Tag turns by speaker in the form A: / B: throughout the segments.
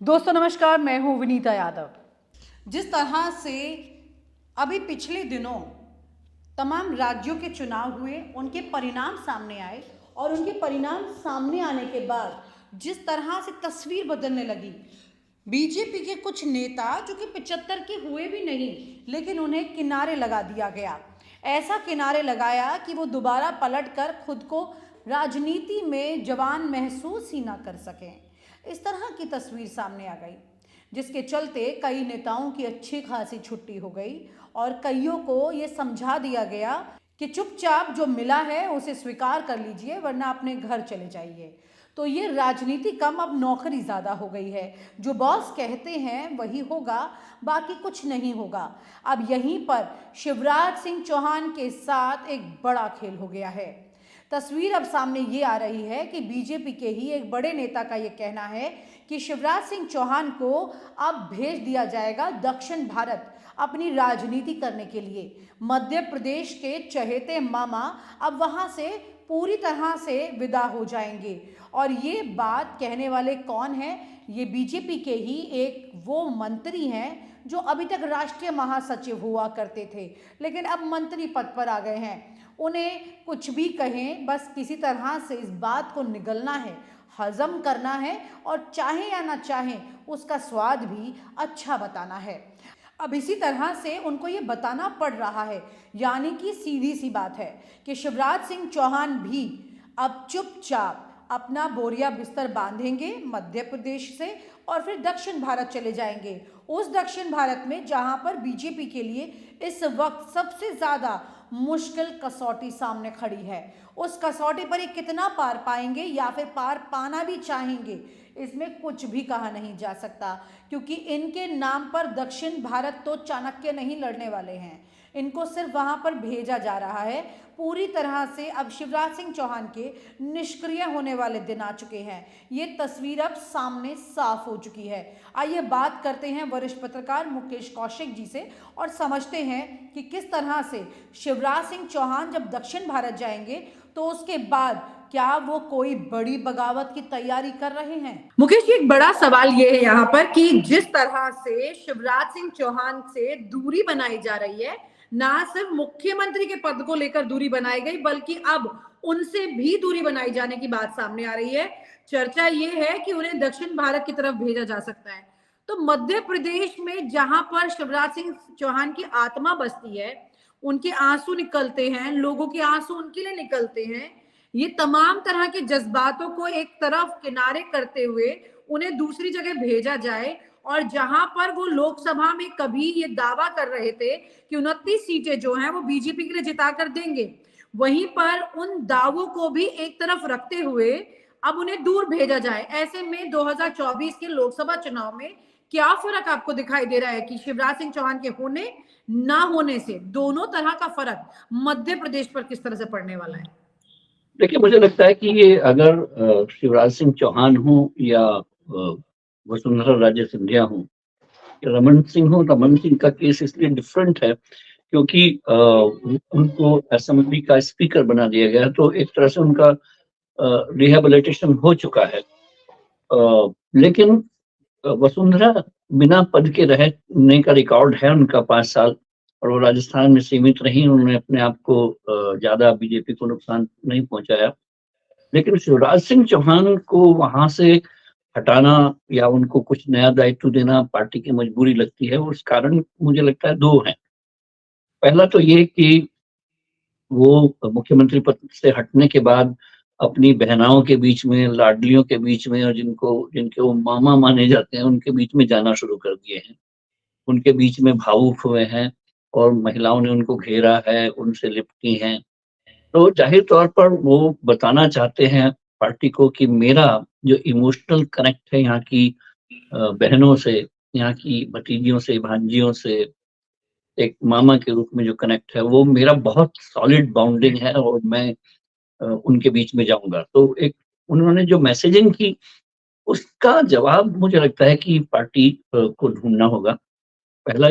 A: दोस्तों नमस्कार, मैं हूं विनीता यादव। जिस तरह से अभी पिछले दिनों तमाम राज्यों के चुनाव हुए, उनके परिणाम सामने आए और उनके परिणाम सामने आने के बाद जिस तरह से तस्वीर बदलने लगी, बीजेपी के कुछ नेता जो कि 75 के हुए भी नहीं, लेकिन उन्हें किनारे लगा दिया गया। ऐसा किनारे लगाया कि वो दोबारा पलटकर खुद को राजनीति में जवान महसूस ही ना कर सकें। इस तरह की तस्वीर सामने आ गई, जिसके चलते कई नेताओं की अच्छी खासी छुट्टी हो गई और कईयों को ये समझा दिया गया कि चुपचाप जो मिला है उसे स्वीकार कर लीजिए, वरना अपने घर चले जाइए। तो ये राजनीति कम, अब नौकरी ज़्यादा हो गई है। जो बॉस कहते हैं वही होगा, बाकी कुछ नहीं होगा। अब यहीं पर शिवराज सिंह चौहान के साथ एक बड़ा खेल हो गया है। तस्वीर अब सामने ये आ रही है कि बीजेपी के ही एक बड़े नेता का ये कहना है कि शिवराज सिंह चौहान को अब भेज दिया जाएगा दक्षिण भारत अपनी राजनीति करने के लिए। मध्य प्रदेश के चहेते मामा अब वहां से पूरी तरह से विदा हो जाएंगे। और ये बात कहने वाले कौन हैं? ये बीजेपी के ही एक वो मंत्री हैं जो अभी तक राष्ट्रीय महासचिव हुआ करते थे, लेकिन अब मंत्री पद पर आ गए हैं। उन्हें कुछ भी कहें, बस किसी तरह से इस बात को निगलना है, हजम करना है और चाहे या ना चाहे उसका स्वाद भी अच्छा बताना है। अब इसी तरह से उनको ये बताना पड़ रहा है, यानी कि सीधी सी बात है कि शिवराज सिंह चौहान भी अब चुपचाप अपना बोरिया बिस्तर बांधेंगे मध्य प्रदेश से और फिर दक्षिण भारत चले जाएंगे। उस दक्षिण भारत में जहां पर बीजेपी के लिए इस वक्त सबसे ज़्यादा मुश्किल कसौटी सामने खड़ी है। उस कसौटी पर ये कितना पार पाएंगे या फिर पार पाना भी चाहेंगे, इसमें कुछ भी कहा नहीं जा सकता, क्योंकि इनके नाम पर दक्षिण भारत तो चाणक्य नहीं लड़ने वाले हैं। इनको सिर्फ वहां पर भेजा जा रहा है। पूरी तरह से अब शिवराज सिंह चौहान के निष्क्रिय होने वाले दिन आ चुके हैं। ये तस्वीर अब सामने साफ हो चुकी है। आइए बात करते हैं वरिष्ठ पत्रकार मुकेश कौशिक जी से और समझते हैं कि किस तरह से शिवराज सिंह चौहान जब दक्षिण भारत जाएंगे तो उसके बाद क्या वो कोई बड़ी बगावत की तैयारी कर रहे हैं। मुकेश जी, एक बड़ा सवाल ये है यहाँ पर कि जिस तरह से शिवराज सिंह चौहान से दूरी बनाई जा रही है, ना सिर्फ मुख्यमंत्री के पद को लेकर दूरी बनाई गई, बल्कि अब उनसे भी दूरी बनाई जाने की बात सामने आ रही है। चर्चा ये है कि उन्हें दक्षिण भारत की तरफ भेजा जा सकता है। तो मध्य प्रदेश में जहां पर शिवराज सिंह चौहान की आत्मा बसती है, उनके आंसू निकलते हैं, लोगों के आंसू उनके लिए निकलते हैं। ये तमाम तरह के जज्बातों को एक तरफ किनारे करते हुए उन्हें दूसरी जगह भेजा जाए, और जहां पर वो लोकसभा में कभी ये दावा कर रहे थे कि 29 सीटें जो हैं वो बीजेपी के लिए जिता कर देंगे, वहीं पर उन दावों को भी एक तरफ रखते हुए अब उन्हें दूर भेजा जाए। ऐसे में 2024 के लोकसभा चुनाव में क्या फर्क आपको दिखाई दे रहा है कि शिवराज सिंह चौहान के होने ना होने से दोनों तरह का फर्क मध्य प्रदेश पर किस तरह से पड़ने वाला है?
B: देखिए, मुझे लगता है कि ये अगर शिवराज सिंह चौहान हो या वसुंधरा राजे सिंधिया हो या रमन सिंह हो, रमन सिंह का केस इसलिए डिफरेंट है क्योंकि उनको असेंबली का स्पीकर बना दिया गया, तो एक तरह से उनका रिहेबिलिटेशन हो चुका है। लेकिन वसुंधरा बिना पद के रहने का रिकॉर्ड है उनका 5 साल, और वो राजस्थान में सीमित रही। उन्होंने अपने आप को ज्यादा बीजेपी को नुकसान नहीं पहुंचाया। लेकिन शिवराज सिंह चौहान को वहां से हटाना या उनको कुछ नया दायित्व देना पार्टी की मजबूरी लगती है। उस कारण मुझे लगता है 2 हैं। पहला तो ये कि वो मुख्यमंत्री पद से हटने के बाद अपनी बहनाओं के बीच में, लाडलियों के बीच में, और जिनके वो मामा माने जाते हैं, उनके बीच में जाना शुरू कर दिए हैं। उनके बीच में भावुक हुए हैं और महिलाओं ने उनको घेरा है, उनसे लिपटी हैं। तो जाहिर तौर पर वो बताना चाहते हैं पार्टी को कि मेरा जो इमोशनल कनेक्ट है यहाँ की बहनों से, यहाँ की भतीजियों से, भांजियों से, एक मामा के रूप में जो कनेक्ट है, वो मेरा बहुत सॉलिड बाउंडिंग है और मैं उनके बीच में जाऊंगा। तो एक उन्होंने जो मैसेजिंग की, उसका जवाब मुझे लगता है कि पार्टी को ढूंढना होगा। पहला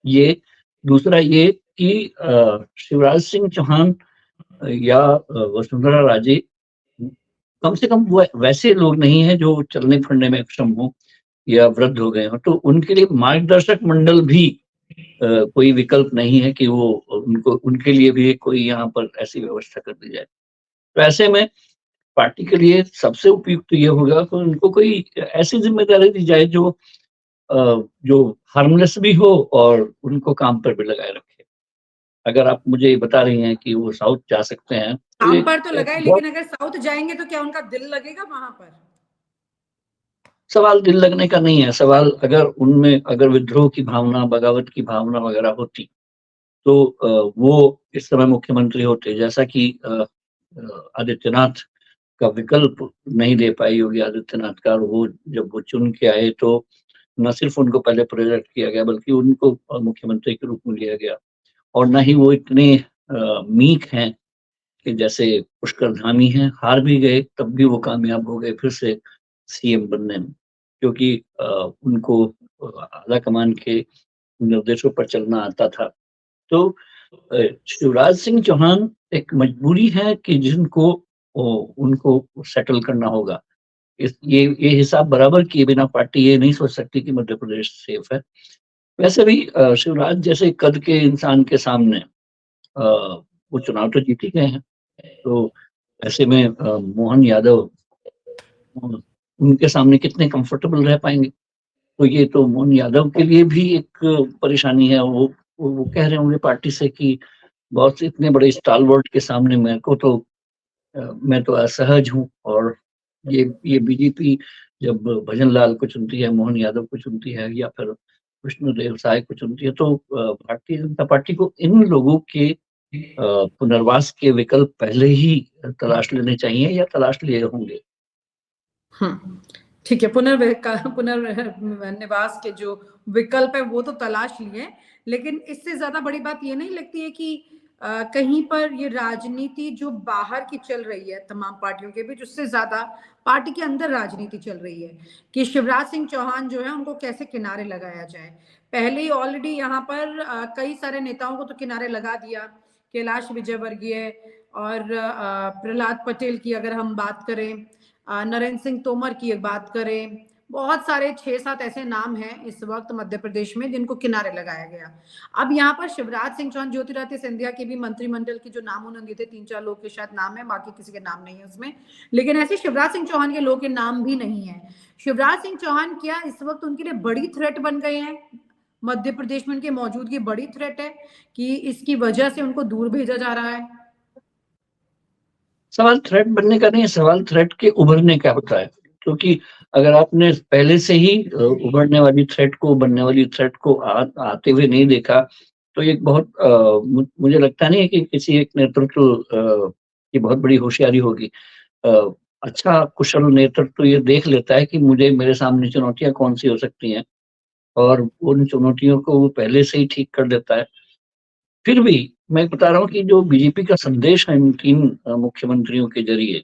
B: ये। दूसरा ये कि शिवराज सिंह चौहान या वसुंधरा राजे कम से कम वो वैसे लोग नहीं है जो चलने फिरने में अक्षम हो। या वृद्ध हो गए हों, तो उनके लिए मार्गदर्शक मंडल भी कोई विकल्प नहीं है कि वो उनको उनके लिए भी कोई यहाँ पर ऐसी व्यवस्था कर दी जाए। तो ऐसे में पार्टी के लिए सबसे उपयुक्त ये होगा कि उनको कोई ऐसी ज़िम्मेदारी दी जाए जो हार्मलेस भी हो और उनको काम पर भी लगाए रखे। अगर आप मुझे ये बता रही हैं कि वो साउथ जा सकते हैं, तो
A: काम
B: ये
A: पर तो
B: एक
A: लगाए,
B: बहुत
A: लेकिन अगर साउथ जाएंगे तो क्या उनका दिल लगेगा वहां पर?
B: सवाल दिल लगने का नहीं है, सवाल अगर उनमें अगर विद्रोह की भावना, बगावत की भावना वगैरह होती, तो वो इस समय मुख्यमंत्री होते। जैसा कि आदित्यनाथ का विकल्प नहीं दे पाई योगी आदित्यनाथ का, और वो जब वो चुन के आए तो न सिर्फ उनको पहले प्रोजेक्ट किया गया, बल्कि उनको मुख्यमंत्री के रूप में लिया गया। और न ही वो इतने मीक हैं कि जैसे पुष्कर धामी हैं, हार भी गए तब भी वो कामयाब हो गए फिर से सीएम बनने में, क्योंकि उनको आला कमान के निर्देशों पर चलना आता था। तो शिवराज सिंह चौहान एक मजबूरी है कि जिनको उनको सेटल करना होगा। ये हिसाब बराबर किए बिना पार्टी ये नहीं सोच सकती कि मध्य प्रदेश सेफ है। वैसे भी शिवराज जैसे कद के इंसान के सामने वो चुनाव तो जीत ही गए हैं। तो ऐसे में मोहन यादव उनके सामने कितने कंफर्टेबल रह पाएंगे? तो ये तो मोहन यादव के लिए भी एक परेशानी है। वो कह रहे होंगे पार्टी से कि बहुत से इतने बड़े स्टालवर्ट के सामने मेरे को तो मैं तो असहज हूँ। और ये बीजेपी जब भजन लाल को चुनती है, मोहन यादव को चुनती है, या फिर विष्णुदेव साय को चुनती है, तो भारतीय जनता पार्टी को इन लोगों के पुनर्वास के विकल्प पहले ही तलाश लेने चाहिए या तलाश लिए होंगे।
A: ठीक है, पुनर्निवास के जो विकल्प है वो तो तलाश लिए, लेकिन इससे ज्यादा बड़ी बात ये नहीं लगती है कि कहीं पर ये राजनीति जो बाहर की चल रही है तमाम पार्टियों के बीच, उससे ज्यादा पार्टी के अंदर राजनीति चल रही है कि शिवराज सिंह चौहान जो है उनको कैसे किनारे लगाया जाए। पहले ही ऑलरेडी यहाँ पर कई सारे नेताओं को तो किनारे लगा दिया, कैलाश विजयवर्गीय और प्रहलाद पटेल की अगर हम बात करें, नरेंद्र सिंह तोमर की एक बात करें, बहुत सारे 6-7 ऐसे नाम हैं इस वक्त मध्य प्रदेश में जिनको किनारे लगाया गया। अब यहाँ पर शिवराज सिंह चौहान, ज्योतिरादित्य सिंधिया के भी मंत्रिमंडल की जो नाम उन्होंने दिए थे, 3-4 लोग के शायद नाम है, बाकी किसी के नाम नहीं है उसमें, लेकिन ऐसे शिवराज सिंह चौहान के लोग के नाम भी नहीं है। शिवराज सिंह चौहान क्या इस वक्त उनके लिए बड़ी थ्रेट बन गए हैं? मध्य प्रदेश में उनकी मौजूदगी बड़ी थ्रेट है कि इसकी वजह से उनको दूर भेजा जा रहा है?
B: सवाल थ्रेट बनने का नहीं है, सवाल थ्रेट के उभरने का होता है। क्योंकि अगर आपने पहले से ही उभरने वाली थ्रेट को, बनने वाली थ्रेट को आते हुए नहीं देखा, तो एक बहुत मुझे लगता नहीं है कि किसी एक नेतृत्व की बहुत बड़ी होशियारी होगी। अ, अच्छा कुशल नेतृत्व ये देख लेता है कि मुझे मेरे सामने चुनौतियां कौन सी हो सकती हैं, और उन चुनौतियों को वो पहले से ही ठीक कर देता है। फिर भी मैं बता रहा हूँ कि जो बीजेपी का संदेश है इन 3 मुख्यमंत्रियों के जरिए,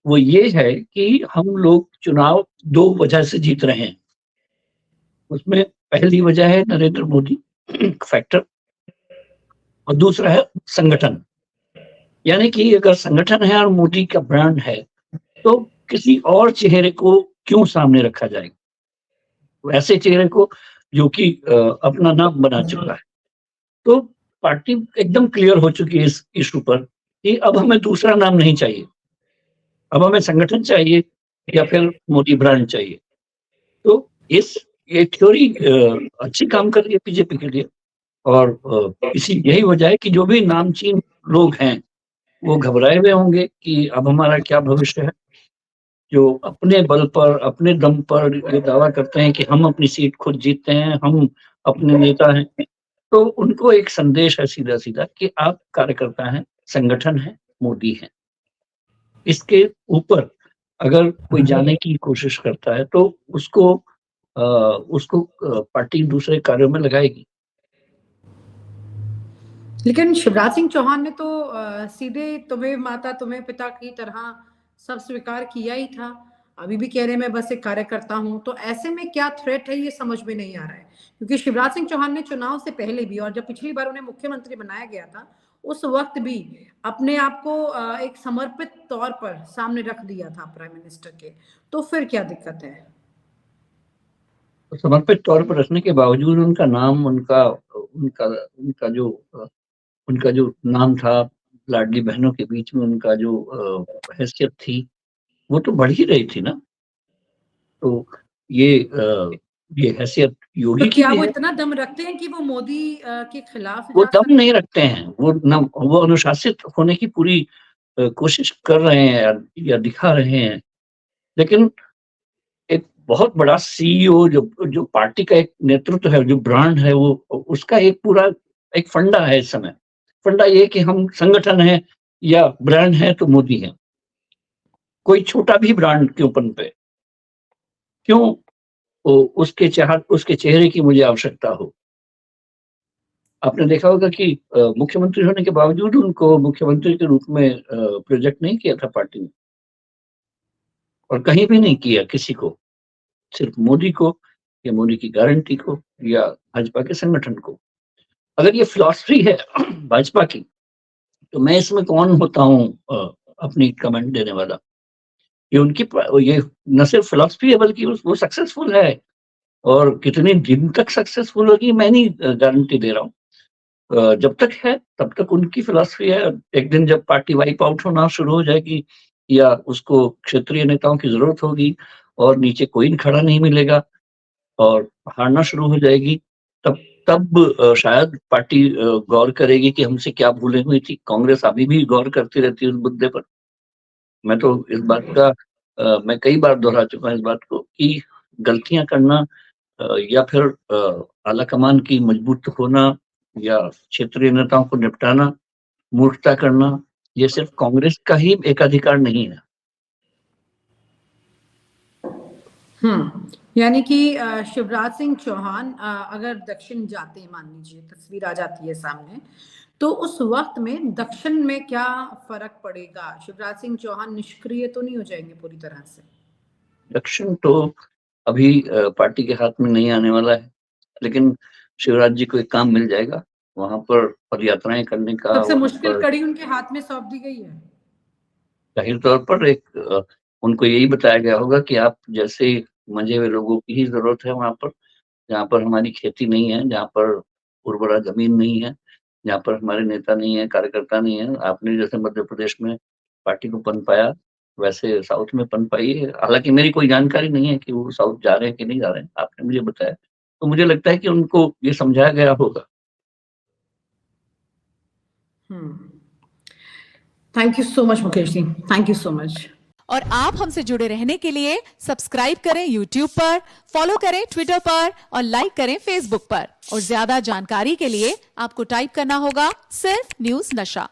B: वो ये है कि हम लोग चुनाव 2 वजह से जीत रहे हैं। उसमें पहली वजह है नरेंद्र मोदी फैक्टर, और दूसरा है संगठन। यानी कि अगर संगठन है और मोदी का ब्रांड है, तो किसी और चेहरे को क्यों सामने रखा जाएगा? वैसे चेहरे को जो कि अपना नाम बना चुका है। तो पार्टी एकदम क्लियर हो चुकी है इस इश्यू पर कि अब हमें दूसरा नाम नहीं चाहिए। अब हमें संगठन चाहिए या फिर मोदी ब्रांड चाहिए। तो इस ये थ्योरी अच्छी काम कर रही है बीजेपी के लिए। और इसी यही वजह है कि जो भी नामचीन लोग हैं, वो घबराए हुए होंगे कि अब हमारा क्या भविष्य है। जो अपने बल पर, अपने दम पर ये दावा करते हैं कि हम अपनी सीट खुद जीतते हैं, हम अपने नेता हैं, तो उनको एक संदेश है सीधा-सीधा कि आप कार्यकर्ता हैं, संगठन है, मोदी हैं। इसके ऊपर अगर कोई जाने की कोशिश करता है, तो उसको पार्टी दूसरे कार्यों में लगाएगी।
A: लेकिन शिवराज सिंह चौहान ने तो सीधे तुम्हें माता तुम्हें पिता की तरह सब स्वीकार किया ही था। अभी भी कह रहे हैं मैं बस एक कार्यकर्ता हूं, तो ऐसे में क्या थ्रेट है ये समझ में नहीं आ रहा है। क्योंकि शिवराज सिंह चौहान ने चुनाव से पहले भी, और जब पिछली बार उन्हें मुख्यमंत्री बनाया गया था, उस वक्त भी अपने आप को एक समर्पित तौर पर सामने रख दिया था प्राइम मिनिस्टर के। तो फिर क्या दिक्कत है?
B: समर्पित तौर पर रखने के बावजूद उनका नाम, उनका उनका उनका जो उनका जो नाम था, लाडली बहनों के बीच में उनका जो हैसियत थी, वो तो बढ़ ही रही थी ना। तो ये हैसियत
A: तो
B: योगी की
A: क्या
B: भी
A: वो
B: है।
A: इतना दम रखते हैं कि वो मोदी के खिलाफ
B: वो
A: जा
B: दम
A: सकते
B: नहीं रखते हैं, वो अनुशासित होने की पूरी कोशिश कर रहे हैं या दिखा रहे हैं। लेकिन एक बहुत बड़ा सीईओ, जो जो पार्टी का एक नेतृत्व है, जो ब्रांड है, वो उसका एक पूरा एक फंडा है इस समय। फंडा ये है कि हम संगठन है या ब्रांड है तो मोदी है। कोई छोटा भी ब्रांड क्यों पनपे, क्यों उसके चेहरे की मुझे आवश्यकता हो। आपने देखा होगा कि मुख्यमंत्री होने के बावजूद उनको मुख्यमंत्री के रूप में प्रोजेक्ट नहीं किया था पार्टी ने, और कहीं भी नहीं किया किसी को, सिर्फ मोदी को या मोदी की गारंटी को या भाजपा के संगठन को। अगर ये फिलॉसफी है भाजपा की, तो मैं इसमें कौन होता हूँ अपनी कमेंट देने वाला। ये न सिर्फ फिलॉसफी है, बल्कि वो सक्सेसफुल है। और कितने दिन तक सक्सेसफुल होगी मैं नहीं गारंटी दे रहा हूँ। जब तक है तब तक उनकी फिलॉसफी है। एक दिन जब पार्टी वाइप आउट होना शुरू हो जाएगी या उसको क्षेत्रीय नेताओं की जरूरत होगी और नीचे कोई खड़ा नहीं मिलेगा और हारना शुरू हो जाएगी, तब तब शायद पार्टी गौर करेगी कि हमसे क्या भूलें हुई थी। कांग्रेस अभी भी गौर करती रहती है उस मुद्दे पर। मैं तो इस बात का मैं कई बार दोहरा चुका हूं इस बात को कि गलतियां करना या फिर आला कमान की मजबूत होना या क्षेत्रीय नेताओं को निपटाना, मूर्खता करना, ये सिर्फ कांग्रेस का ही एकाधिकार नहीं है।
A: यानी कि शिवराज सिंह चौहान अगर दक्षिण जाते हैं, मान लीजिए तस्वीर आ जाती है सामने, तो उस वक्त में दक्षिण में क्या फर्क पड़ेगा? शिवराज सिंह चौहान निष्क्रिय तो नहीं हो जाएंगे पूरी तरह से?
B: दक्षिण तो अभी पार्टी के हाथ में नहीं आने वाला है, लेकिन शिवराज जी को एक काम मिल जाएगा, वहां पर पदयात्राएं करने का।
A: सबसे
B: वहां
A: मुश्किल
B: पर
A: कड़ी उनके हाथ में सौंप दी गई है।
B: जाहिर तौर पर उनको यही बताया गया होगा कि आप जैसे मंजे हुए लोगों की ही जरूरत है वहां पर, जहाँ पर हमारी खेती नहीं है, जहाँ पर उर्वरा जमीन नहीं है, जहाँ पर हमारे नेता नहीं है, कार्यकर्ता नहीं है। आपने जैसे मध्य प्रदेश में पार्टी को पनपाया, वैसे साउथ में पनपाइए। हालांकि मेरी कोई जानकारी नहीं है कि वो साउथ जा रहे हैं कि नहीं जा रहे हैं, आपने मुझे बताया, तो मुझे लगता है कि उनको ये समझाया गया होगा।
A: Thank you so much Mukesh ji, thank you so much.
C: और आप हमसे जुड़े रहने के लिए सब्सक्राइब करें YouTube पर, फॉलो करें Twitter पर और लाइक करें Facebook पर। और ज्यादा जानकारी के लिए आपको टाइप करना होगा सिर्फ न्यूज़ नशा।